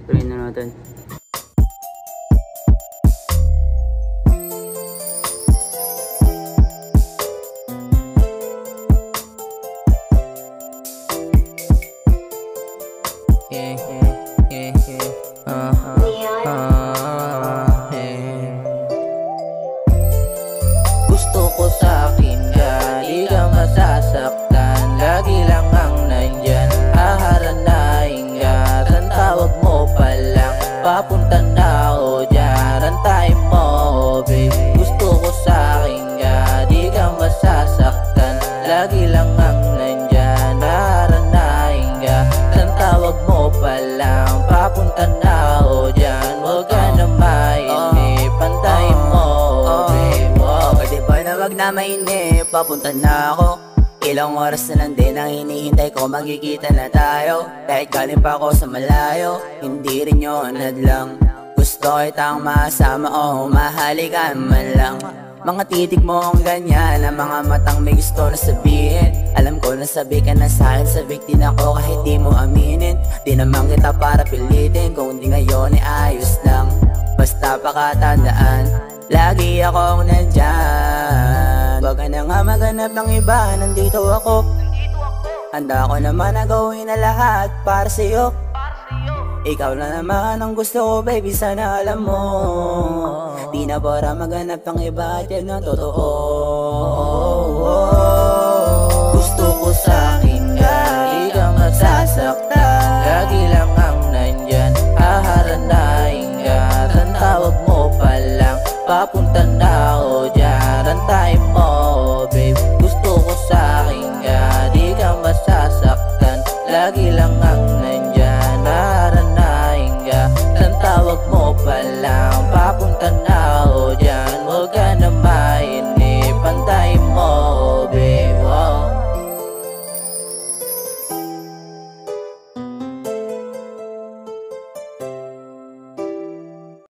Try na natin. Gusto ko sa'kin ka, di ka masasaktan. Lagi lang ang nandyan, haharanahin ka. Ang tawag mo pa lang, papunta na ako dyan. Rantayin mo, babe. Gusto ko sa'kin ka, di ka masasaktan. Lagi lang ang nandyan, haharanahin ka. Ang tawag mo pa lang, papunta na ako dyan. Huwag ka na mainip, pantayin mo, babe. Pwede ba na wag na mainip, papunta na ako. Ilang oras na lang din ang hinihintay ko, magkikita na tayo. Kahit galing pa ako sa malayo, hindi rin yun hadlang. Gusto kitang masama o mahalikan man lang. Mga titig mo ang ganyan, ang mga matang may gusto na sabihin. Alam ko nasabi ka na sa'kin, sabik din ako kahit di mo aminin. Di naman kita para pilitin, kung di ngayon ay ayos lang. Basta pakatandaan, lagi akong nandyan. Wag ka na nga maghanap ng iba, nandito ako. Handa ko naman na gawin na lahat para sa'yo. Ikaw na naman ang gusto ko, baby, sana alam mo. Di na para maghanap ng iba at yan ang totoo. Gusto ko sa'kin ka, di ka masasaktan. Lagi lang ang nandyan, haharanahin ka. Ang tawag mo pa lang, papunta na